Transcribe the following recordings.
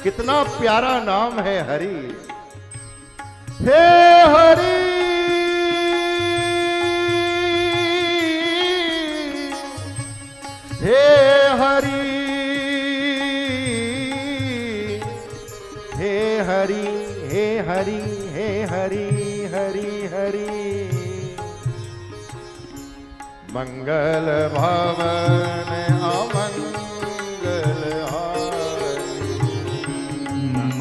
कितना प्यारा नाम है हरि। हे हरि हे हरि हे हरि हे हरि हे हरि हरि हरि। मंगल भवन अमंगल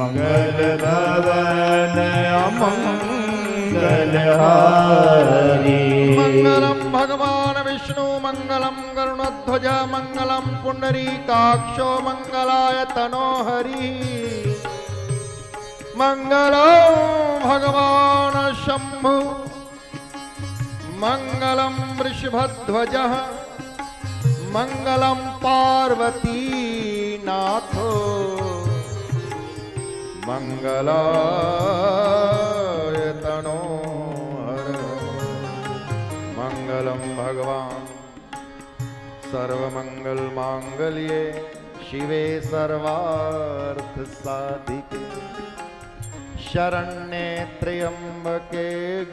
मंगल भवन अमंगल हारी। मंगलम भगवान विष्णु मंगलम गरुणध्वज मंगलम पुंडरीकाक्षो मंगलाय तनो हरि। मंगलम भगवान शंभु मंगलम वृषभध्वज मंगलम पार्वती नाथो मंगलाय तनो हर। मंगलम भगवान सर्वमंगल मांगल्ये शिवे सर्वार्थ साधिके शरण्ये त्र्यंबके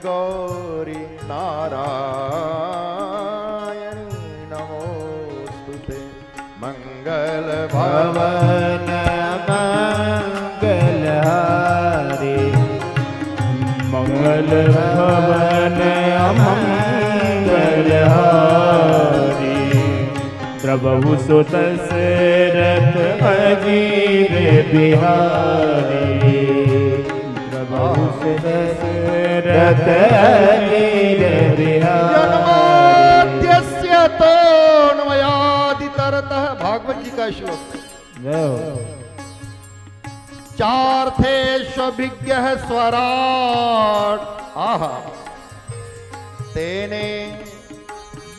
गौरी नारायणी नमोस्तुते। मंगल भवन मंगल हारी। मंगल भवन अमंगल हारी। प्रभु सुत दशरथ अजीर बिहारी। प्रभु सुत दशरथ अजीर बिहारी। जन्माद्यस्य तोऽन्वयादितरतः। भागवत जी का श्लोक। चार्थेष्वभिज्ञः स्वराट् आहा तेने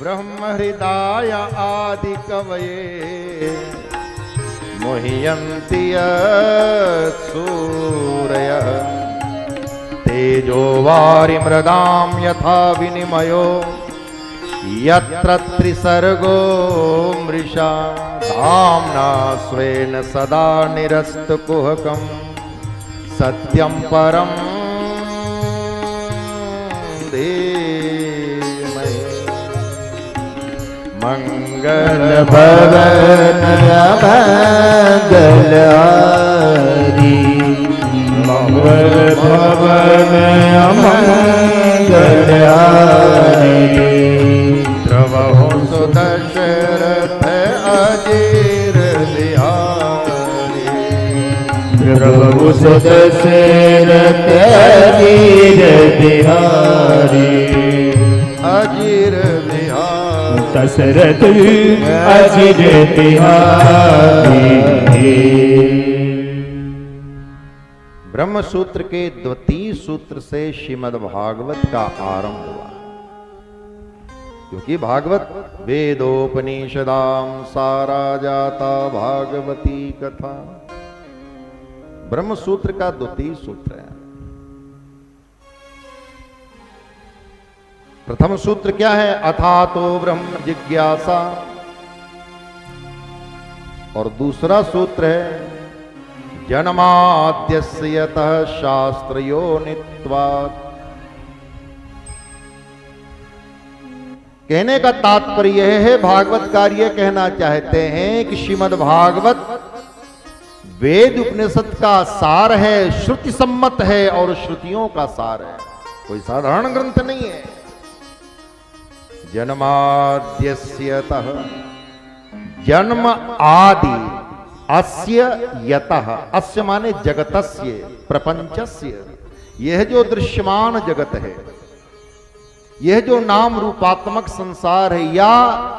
ब्रह्म हृदय आदि कवये मुह्यन्ति सूरयः। तेजो वारिमृदां यथा विनिमयो यत्र त्रिसर्गो मृषा धाम्ना स्वेन सदा निरस्तकुहकं सत्यं परं धीमहि। मंगल भवन मंगल हारी। मंगल भवन मंगल हारी। प्रभु सुदशरथ अजीर बिहारी। प्रभु सुत दशरथ अजीर बिहारी। अजीर बिहारी। दशरथ अजीर बिहारी। ब्रह्म सूत्र के द्वितीय सूत्र से श्रीमद् भागवत का आरंभ हुआ, क्योंकि भागवत वेदोपनिषदाम सारा जाता भागवती कथा ब्रह्म सूत्र का द्वितीय सूत्र है। प्रथम सूत्र क्या है? अथातो ब्रह्म जिज्ञासा। और दूसरा सूत्र है जन्माद्यस्य यतः शास्त्रयोनित्वात्। कहने का तात्पर्य यह है, भागवतकार ये कहना चाहते हैं कि श्रीमद् भागवत वेद उपनिषद का सार है, श्रुति सम्मत है और श्रुतियों का सार है, कोई साधारण ग्रंथ नहीं है। जन्माद्यस्यतः, जन्म आदि, अस्य यतः, अस्य माने जगतस्य, प्रपंचस्य, यह जो दृश्यमान जगत है, यह जो नाम रूपात्मक संसार है, या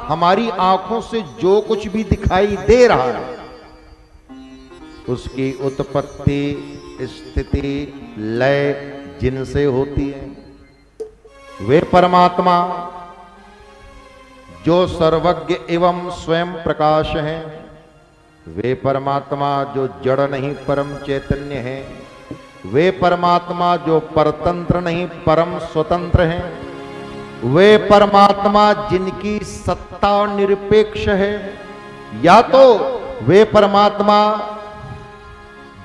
हमारी आंखों से जो कुछ भी दिखाई दे रहा है, उसकी उत्पत्ति स्थिति लय जिनसे होती है। वे परमात्मा जो सर्वज्ञ एवं स्वयं प्रकाश हैं, वे परमात्मा जो जड़ नहीं परम चैतन्य हैं, वे परमात्मा जो परतंत्र नहीं परम स्वतंत्र हैं, वे परमात्मा जिनकी सत्ता निरपेक्ष है, या तो वे परमात्मा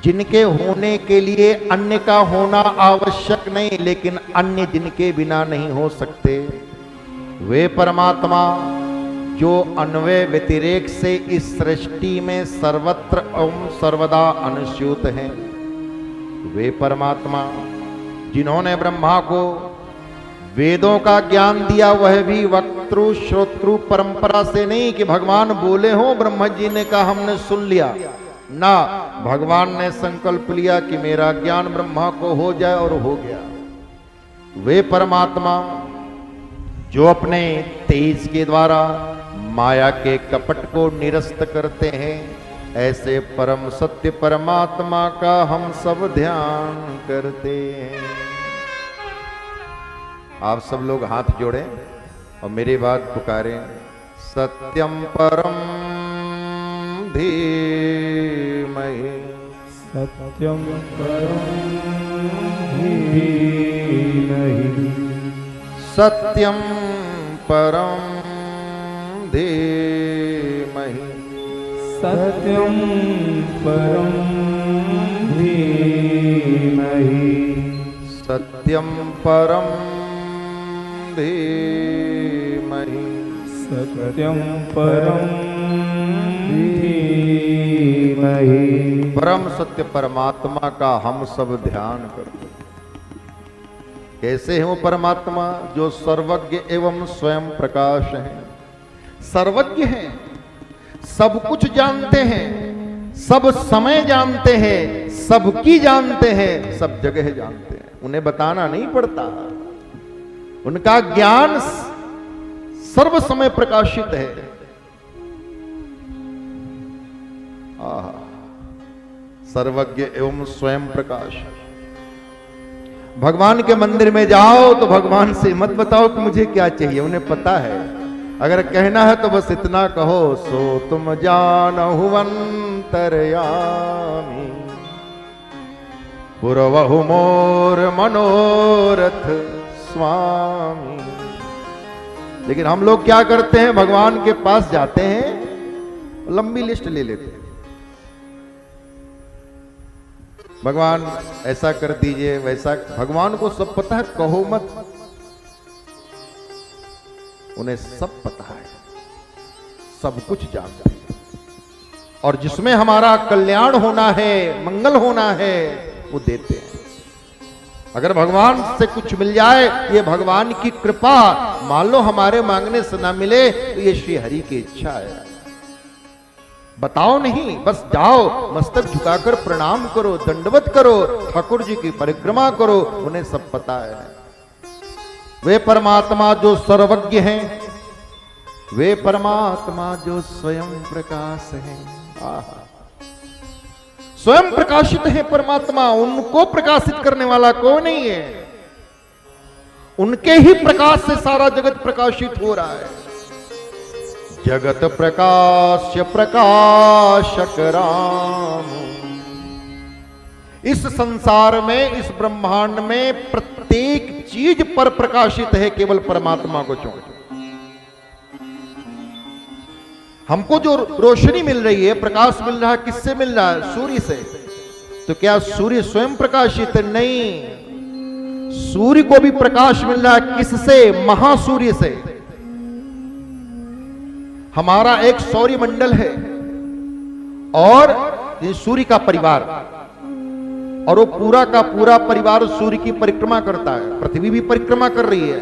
जिनके होने के लिए अन्य का होना आवश्यक नहीं, लेकिन अन्य जिनके बिना नहीं हो सकते, वे परमात्मा जो अन्वय व्यतिरेक से इस सृष्टि में सर्वत्र एवं सर्वदा अनुस्यूत हैं, वे परमात्मा जिन्होंने ब्रह्मा को वेदों का ज्ञान दिया, वह भी वक्तृ श्रोत्रु परंपरा से नहीं कि भगवान बोले हो, ब्रह्मा जी ने कहा हमने सुन लिया, ना, भगवान ने संकल्प लिया कि मेरा ज्ञान ब्रह्मा को हो जाए और हो गया। वे परमात्मा जो अपने तेज के द्वारा माया के कपट को निरस्त करते हैं, ऐसे परम सत्य परमात्मा का हम सब ध्यान करते हैं। आप सब लोग हाथ जोड़ें और मेरी बात पुकारें, सत्यम परम धीमहि, सत्यम परम धीमहि, सत्यम परम धीमहि, सत्यम परम धीमहि, सत्यम परम धीमहि, सत्यम परम धीमहि। परम सत्य परमात्मा का हम सब ध्यान करते हैं। कैसे है वो परमात्मा? जो सर्वज्ञ एवं स्वयं प्रकाश है। सर्वज्ञ हैं, सब कुछ जानते हैं, सब समय जानते हैं, सबकी जानते हैं, सब जगह जानते हैं, उन्हें बताना नहीं पड़ता। उनका ज्ञान सर्व समय प्रकाशित है। सर्वज्ञ एवं स्वयं प्रकाश। भगवान के मंदिर में जाओ तो भगवान से मत बताओ कि मुझे क्या चाहिए, उन्हें पता है। अगर कहना है तो बस इतना कहो, सो तुम जानहु अंतर्यामी, पुरवहु मोर मनोरथ स्वामी। लेकिन हम लोग क्या करते हैं, भगवान के पास जाते हैं, लंबी लिस्ट ले लेते हैं। भगवान ऐसा कर दीजिए, वैसा। भगवान को सब पता है, कहो मत, उन्हें सब पता है, सब कुछ जानते हैं। और जिसमें हमारा कल्याण होना है, मंगल होना है, वो देते हैं। अगर भगवान से कुछ मिल जाए, ये भगवान की कृपा। मान लो हमारे मांगने से ना मिले तो ये श्री हरि की इच्छा है। बताओ नहीं, बस जाओ, मस्तक झुकाकर प्रणाम करो, दंडवत करो, ठाकुर जी की परिक्रमा करो, उन्हें सब पता है। वे परमात्मा जो सर्वज्ञ हैं, वे परमात्मा जो स्वयं प्रकाश हैं। आहा, स्वयं प्रकाशित है परमात्मा, उनको प्रकाशित करने वाला कोई नहीं है। उनके ही प्रकाश से सारा जगत प्रकाशित हो रहा है। जगत प्रकाश्य प्रकाशक राम। इस संसार में, इस ब्रह्मांड में प्रत्येक चीज पर प्रकाशित है, केवल परमात्मा को छोड़। हमको जो रोशनी मिल रही है, प्रकाश मिल रहा है, किससे मिल रहा है? सूर्य से। तो क्या सूर्य स्वयं प्रकाशित? नहीं, सूर्य को भी प्रकाश मिल रहा है। किससे? महासूर्य से। हमारा एक सौर मंडल है और सूर्य का परिवार, और वो पूरा का पूरा परिवार सूर्य की परिक्रमा करता है। पृथ्वी भी परिक्रमा कर रही है,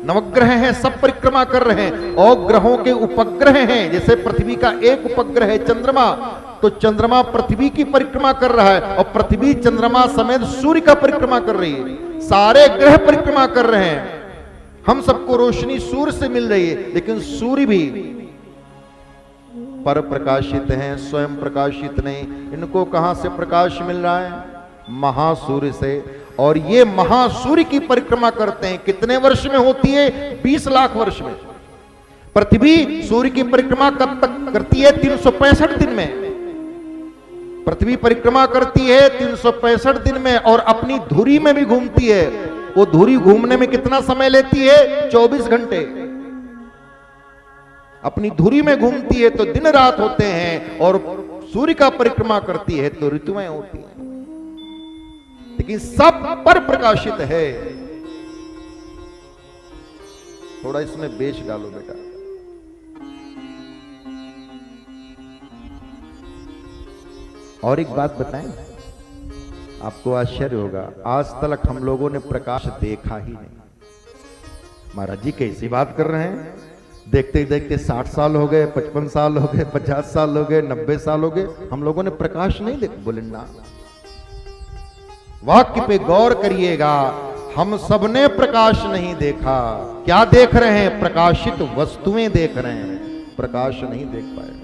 नवग्रह हैं, सब परिक्रमा कर रहे हैं, और ग्रहों के उपग्रह हैं। जैसे पृथ्वी का एक उपग्रह है चंद्रमा, तो चंद्रमा पृथ्वी की परिक्रमा कर रहा है, और पृथ्वी चंद्रमा समेत सूर्य का परिक्रमा कर रही है। सारे ग्रह परिक्रमा कर रहे हैं। हम सबको रोशनी सूर्य से मिल रही है, लेकिन सूर्य भी पर प्रकाशित हैं, स्वयं प्रकाशित नहीं। इनको कहां से प्रकाश मिल रहा है? महासूर्य से। और ये महासूर्य की परिक्रमा करते हैं। कितने वर्ष में होती है? 20 लाख वर्ष में। पृथ्वी सूर्य की परिक्रमा कब तक करती है? 365 दिन में। पृथ्वी परिक्रमा करती है 365 दिन में, और अपनी धुरी में भी घूमती है। वो धुरी घूमने में कितना समय लेती है? 24 घंटे। अपनी धुरी में घूमती है तो दिन रात होते हैं, और सूर्य का परिक्रमा करती है तो ऋतुएं होती हैं, लेकिन सब पर प्रकाशित है। थोड़ा इसमें बेच डालो बेटा। और एक बात बताएं, आपको आश्चर्य होगा, आज तक हम लोगों ने प्रकाश देखा ही नहीं। महाराज जी कैसी बात कर रहे हैं, देखते देखते 60 साल हो गए, 55 साल हो गए, 50 साल हो गए, 90 साल हो गए, हम लोगों ने प्रकाश नहीं देखा। बोले ना, वाक्य पे गौर करिएगा, हम सबने प्रकाश नहीं देखा। क्या देख रहे हैं? प्रकाशित वस्तुएं देख रहे हैं, प्रकाश नहीं देख पाए।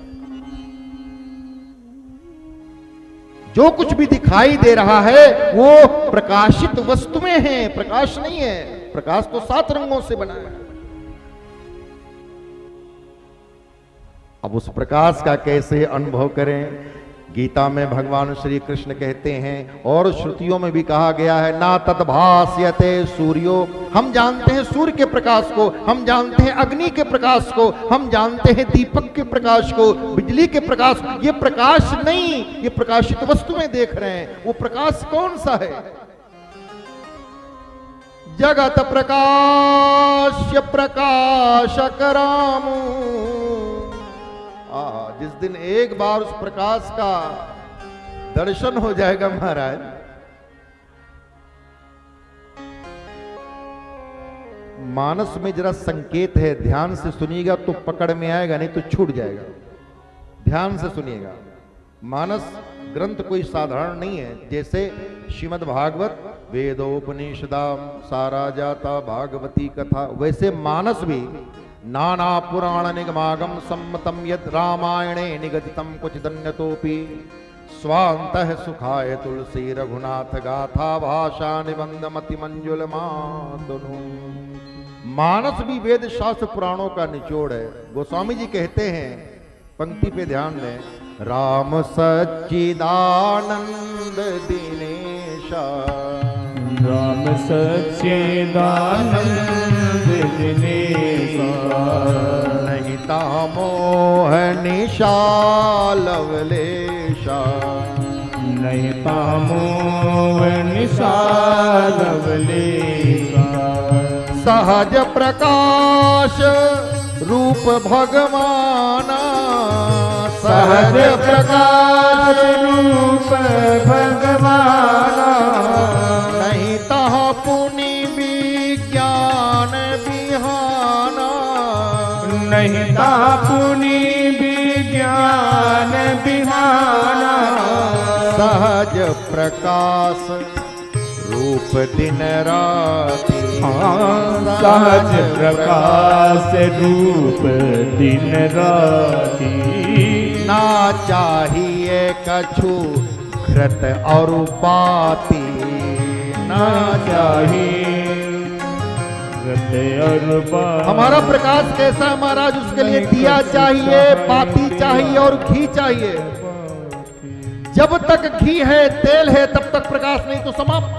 जो कुछ भी दिखाई दे रहा है वो प्रकाशित वस्तुएं हैं, प्रकाश नहीं है। प्रकाश तो 7 रंगों से बना है। अब उस प्रकाश का कैसे अनुभव करें? गीता में भगवान श्री कृष्ण कहते हैं, और श्रुतियों में भी कहा गया है, ना तद्भास्यते सूर्यो। हम जानते हैं सूर्य के प्रकाश को, हम जानते हैं अग्नि के प्रकाश को, हम जानते हैं दीपक के प्रकाश को, बिजली के प्रकाश। ये प्रकाश नहीं, ये प्रकाशित वस्तुएं देख रहे हैं। वो प्रकाश कौन सा है? जगत प्रकाश्य प्रकाशकरामो। जिस दिन एक बार उस प्रकाश का दर्शन हो जाएगा महाराज, मानस में जरा संकेत है, ध्यान से सुनिएगा तो पकड़ में आएगा, नहीं तो छूट जाएगा। ध्यान से सुनिएगा। मानस ग्रंथ कोई साधारण नहीं है। जैसे श्रीमद् भागवत वेदोपनिषदाम सारा जाता भागवती कथा, वैसे मानस भी नाना पुराण निगमागम सम्मतम यद रामायणे निगदितम कुछ दन्यतोपि स्वांतः सुखाय तुलसी रघुनाथ गाथा भाषा निबंध मति मंजुल मातनु। मानस भी वेद शास्त्र पुराणों का निचोड़ है। गोस्वामी जी कहते हैं, पंक्ति पे ध्यान दें, राम सच्चिदानंद दिनेशा, राम सच्चिदानंद दिनेशा, नहीं तामोह निशा लवलेशा, नहीं तामोह निशा लवलेशा, सहज प्रकाश रूप भगवाना, सहज प्रकाश रूप भगवाना, नहीं तहाँ पुनि विज्ञान बिहाना, नहीं तहाँ पुनि विज्ञान बिहाना, सहज प्रकाश रूप दिन राति, सहज प्रकाश रूप दिन राति, ना चाहिए कछु घृत और बाती, ना चाहिए। हमारा प्रकाश कैसा है महाराज? उसके लिए दिया चाहिए, बाती चाहिए और घी चाहिए। जब तक घी है, तेल है, तब तक प्रकाश नहीं तो समाप्त।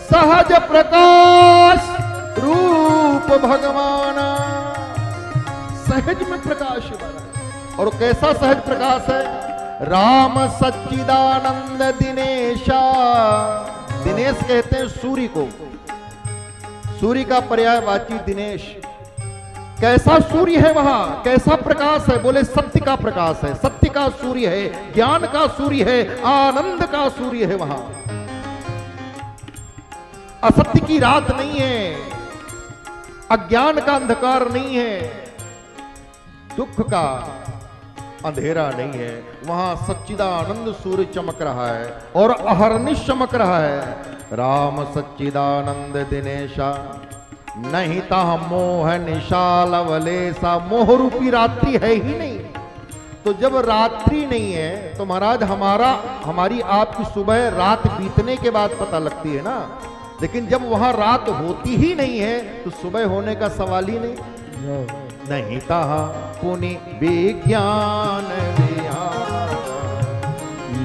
सहज प्रकाश रूप भगवाना, सहज में प्रकाश बना। और कैसा सहज प्रकाश है? राम सच्चिदानंद दिनेशा। दिनेश कहते हैं सूर्य को, सूर्य का पर्यायवाची दिनेश। कैसा सूर्य है वहां, कैसा प्रकाश है? बोले सत्य का प्रकाश है, सत्य का सूर्य है, ज्ञान का सूर्य है, आनंद का सूर्य है वहां। असत्य की रात नहीं है, अज्ञान का अंधकार नहीं है, दुख का अंधेरा नहीं है। वहां सच्चिदानंद सूर्य चमक रहा है और अहर्निश चमक रहा है। राम सच्चिदानंद दिनेशा, नहीं ता मोह निशाल वलेसा। मोह रूपी रात्रि है ही नहीं। तो जब रात्रि नहीं है तो महाराज हमारी आपकी सुबह रात बीतने के बाद पता लगती है ना। लेकिन जब वहां रात होती ही नहीं है तो सुबह होने का सवाल ही नहीं। नहीं कहा पुनि विज्ञान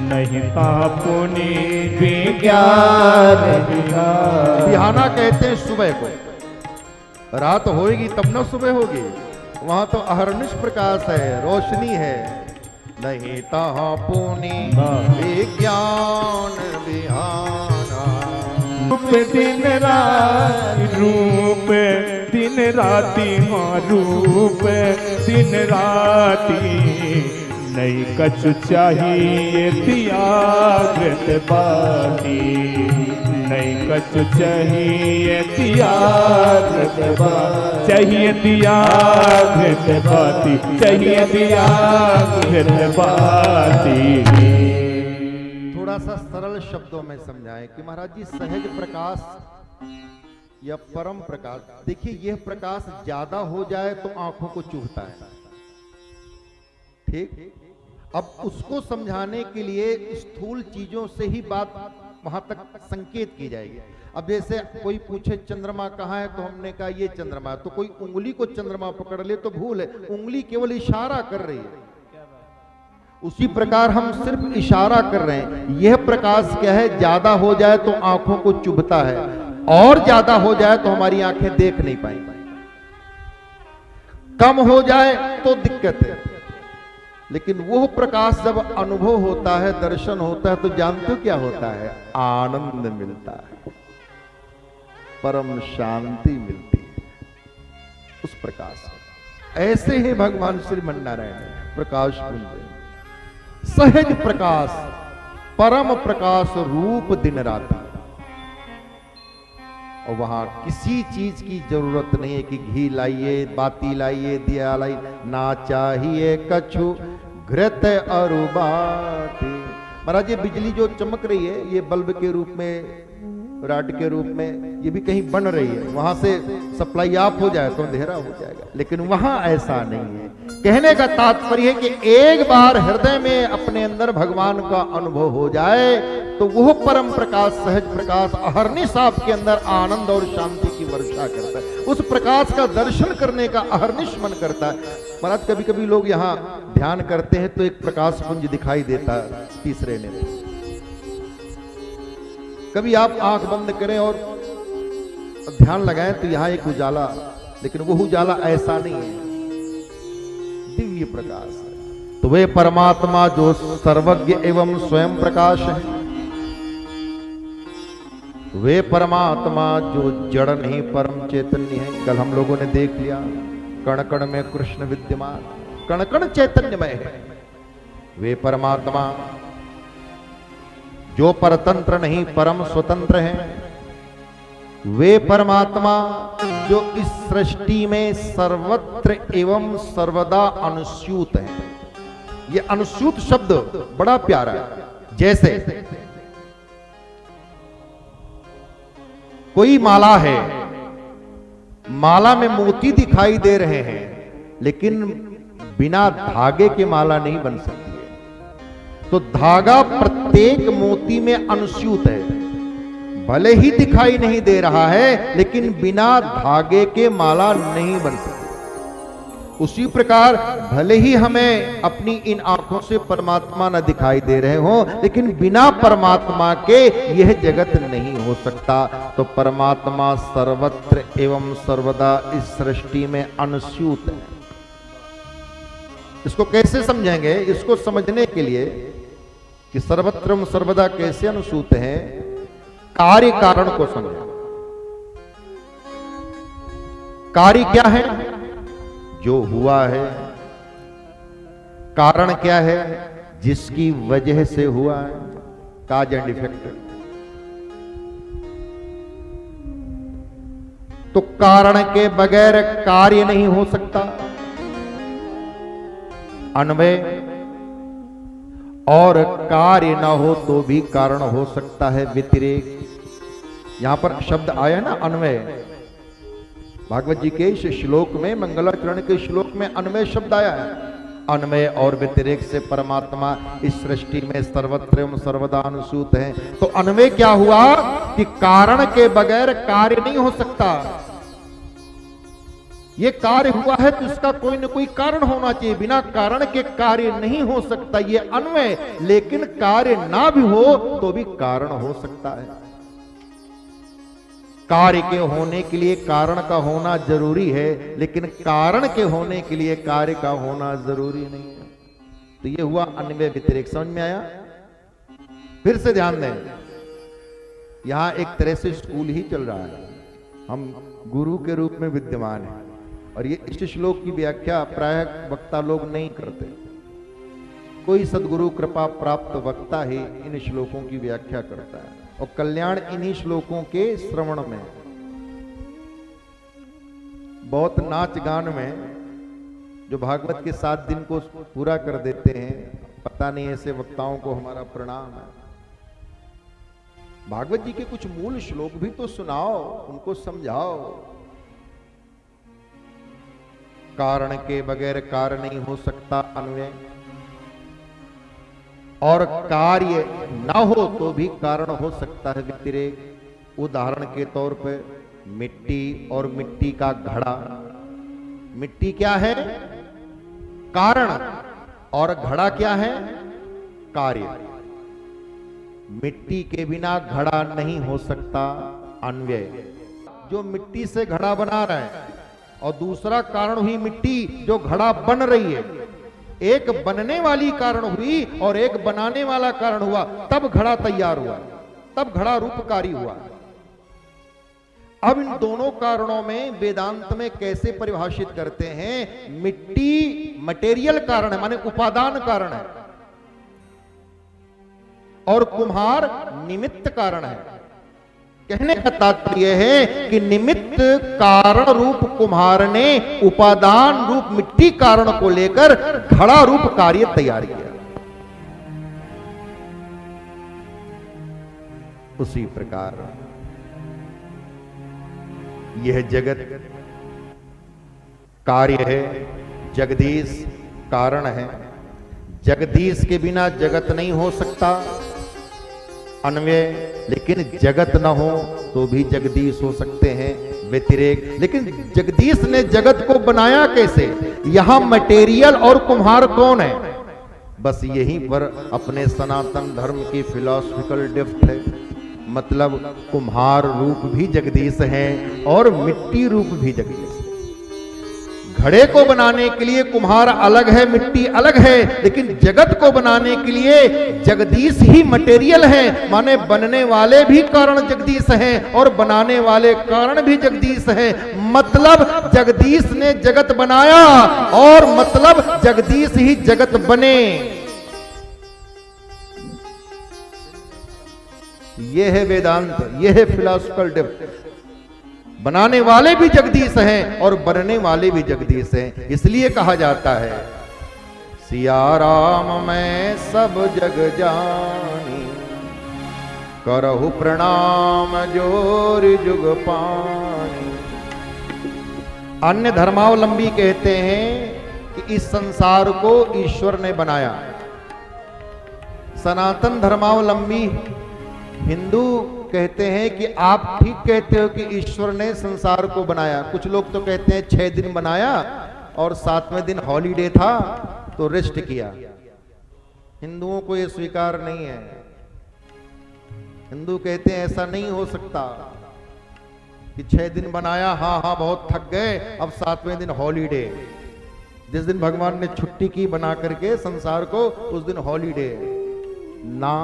नहीं कहा पुनि विज्ञान बिहाना कहते हैं सुबह को। रात होएगी तब न सुबह होगी। वहां तो अहर्निश प्रकाश है, रोशनी है। नहीं तहाँ पुनि विज्ञान बिहाना। रूप दिन राति, रूप दिन राति, हाँ रूप दिन राति, नहीं कछु चाहिए त्यागत बाती, नहीं कछु चाहिए त्यागत बाती, चाहिए त्यागत बाती, चाहिए त्यागत बाती। थोड़ा सा सरल शब्दों में समझाएं कि महाराज जी सहज प्रकाश या परम प्रकाश, देखिए यह प्रकाश ज्यादा हो जाए तो आंखों को चुभता है, ठीक। अब उसको समझाने के लिए स्थूल चीजों से ही बात वहां तक संकेत की जाएगी। अब जैसे कोई पूछे चंद्रमा कहाँ है, तो हमने कहा ये चंद्रमा है, तो कोई उंगली को चंद्रमा पकड़ ले तो भूल है, उंगली केवल इशारा कर रही है। उसी प्रकार हम सिर्फ इशारा कर रहे हैं। यह प्रकाश क्या है, ज्यादा हो जाए तो आंखों को चुभता है, और ज्यादा हो जाए तो हमारी आंखें देख नहीं पाएंगी, कम हो जाए तो दिक्कत है। लेकिन वो प्रकाश जब अनुभव होता है, दर्शन होता है, तो जानते हो क्या होता है, आनंद मिलता है, परम शांति मिलती है उस प्रकाश में। ऐसे ही भगवान श्रीमन नारायण प्रकाश पुंज, सहज प्रकाश, परम प्रकाश रूप दिन राति। और वहां किसी चीज की जरूरत नहीं है कि घी लाइए, बाती लाइए, दिया लाइए, ना चाहिए कछु घृत और बाती। महाराज ये बिजली जो चमक रही है, ये बल्ब के रूप में, रॉड के रूप में, ये भी कहीं बन रही है, वहां से सप्लाई ऑफ हो जाए तो अंधेरा हो जाएगा, लेकिन वहां ऐसा नहीं है। कहने का तात्पर्य है कि एक बार हृदय में अपने अंदर भगवान का अनुभव हो जाए तो वह परम प्रकाश, सहज प्रकाश अहर्निश आपके अंदर आनंद और शांति की वर्षा करता है। उस प्रकाश का दर्शन करने का अहर्निश मन करता है। महाराज कभी कभी लोग यहाँ ध्यान करते हैं तो एक प्रकाश पुंज दिखाई देता है तीसरे नेत्र। कभी आप आंख बंद करें और ध्यान लगाएं तो यहां एक उजाला, लेकिन वो उजाला ऐसा नहीं है, दिव्य प्रकाश है। तो वे परमात्मा जो सर्वज्ञ एवं स्वयं प्रकाश है, वे परमात्मा जो जड़ नहीं परम चैतन्य है। कल हम लोगों ने देख लिया, कण कण में कृष्ण विद्यमान, कण कण चैतन्यमय है। वे परमात्मा जो परतंत्र नहीं परम स्वतंत्र है। वे परमात्मा जो इस सृष्टि में सर्वत्र एवं सर्वदा अनुस्यूत है। ये अनुस्यूत शब्द बड़ा प्यारा है। जैसे कोई माला है, माला में मोती दिखाई दे रहे हैं, लेकिन बिना धागे के माला नहीं बन सकती है। तो धागा प्रत्येक मोती में अनुस्यूत है, भले ही दिखाई नहीं दे रहा है, लेकिन बिना धागे के माला नहीं बन सकती। उसी प्रकार भले ही हमें अपनी इन आंखों से परमात्मा न दिखाई दे रहे हो, लेकिन बिना परमात्मा के यह जगत नहीं हो सकता। तो परमात्मा सर्वत्र एवं सर्वदा इस सृष्टि में अनुस्यूत है। इसको कैसे समझेंगे? इसको समझने के लिए कि सर्वत्र एवं सर्वदा कैसे अनुस्यूत है, कार्य कारण को समझें। कार्य क्या है? जो हुआ है। कारण क्या है? जिसकी वजह से हुआ है, काज एंड इफेक्ट। तो कारण के बगैर कार्य नहीं हो सकता। अन्वय और कार्य ना हो तो भी कारण हो सकता है व्यतिरेक। यहां पर शब्द आया ना अन्वय, भागवत जी के इस श्लोक में, मंगलाचरण के श्लोक में अन्वय शब्द आया है। अन्वय और व्यतिरेक से परमात्मा इस सृष्टि में सर्वत्र एवं सर्वदा अनुसूत है। तो अन्वय क्या हुआ कि कारण के बगैर कार्य नहीं हो सकता। ये कार्य हुआ है तो इसका कोई न कोई कारण होना चाहिए, बिना कारण के कार्य नहीं हो सकता, ये अन्वय। लेकिन कार्य ना भी हो तो भी कारण हो सकता है। कार्य के होने के लिए कारण का होना जरूरी है, लेकिन कारण के होने के लिए कार्य का होना जरूरी नहीं है। तो ये हुआ अन्वय व्यतिरेक। समझ में आया? फिर से ध्यान दें, यहां एक तरह से स्कूल ही चल रहा है, हम गुरु के रूप में विद्यमान हैं, और ये इस श्लोक की व्याख्या प्रायः वक्ता लोग नहीं करते। कोई सदगुरु कृपा प्राप्त वक्ता ही इन श्लोकों की व्याख्या करता है, और कल्याण इन्हीं श्लोकों के श्रवण में। बहुत नाच गान में जो भागवत के 7 दिन को पूरा कर देते हैं, पता नहीं ऐसे वक्ताओं को हमारा प्रणाम है। भागवत जी के कुछ मूल श्लोक भी तो सुनाओ, उनको समझाओ। कारण के बगैर कार्य नहीं हो सकता अन्वय, और कार्य ना हो तो भी कारण हो सकता है व्यतिरेक। उदाहरण के तौर पे मिट्टी और मिट्टी का घड़ा। मिट्टी क्या है? कारण, और घड़ा क्या है? कार्य। मिट्टी के बिना घड़ा नहीं हो सकता अन्वय। जो मिट्टी से घड़ा बना रहा है, और दूसरा कारण हुई मिट्टी जो घड़ा बन रही है। एक बनने वाली कारण हुई और एक बनाने वाला कारण हुआ, तब घड़ा तैयार हुआ, तब घड़ा रूपकारी हुआ। अब इन दोनों कारणों में वेदांत में कैसे परिभाषित करते हैं? मिट्टी मटेरियल कारण है, माने उपादान कारण है, और कुम्हार निमित्त कारण है। कहने का तात्पर्य है कि निमित्त कारण रूप कुम्हार ने उपादान रूप मिट्टी कारण को लेकर घड़ा रूप कार्य तैयार किया। उसी प्रकार यह जगत कार्य है, जगदीश कारण है। जगदीश के बिना जगत नहीं हो सकता अन्वय, लेकिन जगत न हो तो भी जगदीश हो सकते हैं व्यतिरेक। लेकिन जगदीश ने जगत को बनाया कैसे? यहां मटेरियल और कुम्हार कौन है? बस यहीं पर अपने सनातन धर्म की फिलॉसफिकल डेप्थ है। मतलब कुम्हार रूप भी जगदीश है और मिट्टी रूप भी जगदीश है। घड़े को बनाने के लिए कुम्हार अलग है, मिट्टी अलग है, लेकिन जगत को बनाने के लिए जगदीश ही मटेरियल है। माने बनने वाले भी कारण जगदीश हैं और बनाने वाले कारण भी जगदीश हैं। मतलब जगदीश ने जगत बनाया और मतलब जगदीश ही जगत बने। यह है वेदांत, यह है फिलॉसफिकल डेप्थ। बनाने वाले भी जगदीश हैं और बनने वाले भी जगदीश हैं। इसलिए कहा जाता है सिया राम मैं सब जग जानी, करहु प्रणाम जोर जुग पानी। अन्य धर्मावलंबी कहते हैं कि इस संसार को ईश्वर ने बनाया। सनातन धर्मावलंबी हिंदू कहते हैं कि आप ठीक कहते हो कि ईश्वर ने संसार को बनाया। कुछ लोग तो कहते हैं 6 दिन बनाया और 7वें दिन हॉलीडे था तो रेस्ट किया। हिंदुओं को यह स्वीकार नहीं है। हिंदू कहते हैं ऐसा नहीं हो सकता कि 6 दिन बनाया, हाँ हाँ बहुत थक गए, अब 7वें दिन हॉलीडे। जिस दिन भगवान ने छुट्टी की बना करके संसार को, उस दिन हॉलीडे ना।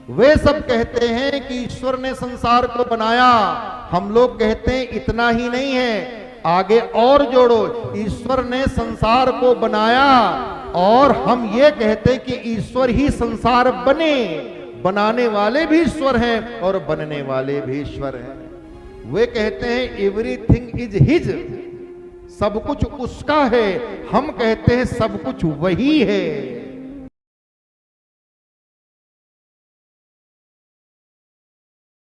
वे सब कहते हैं कि ईश्वर ने संसार को बनाया। हम लोग कहते हैं इतना ही नहीं है, आगे और जोड़ो, ईश्वर ने संसार को बनाया और हम ये कहते हैं कि ईश्वर ही संसार बने। बनाने वाले भी ईश्वर हैं और बनने वाले भी ईश्वर हैं। वे कहते हैं एवरीथिंग इज हिज, सब कुछ उसका है। हम कहते हैं सब कुछ वही है।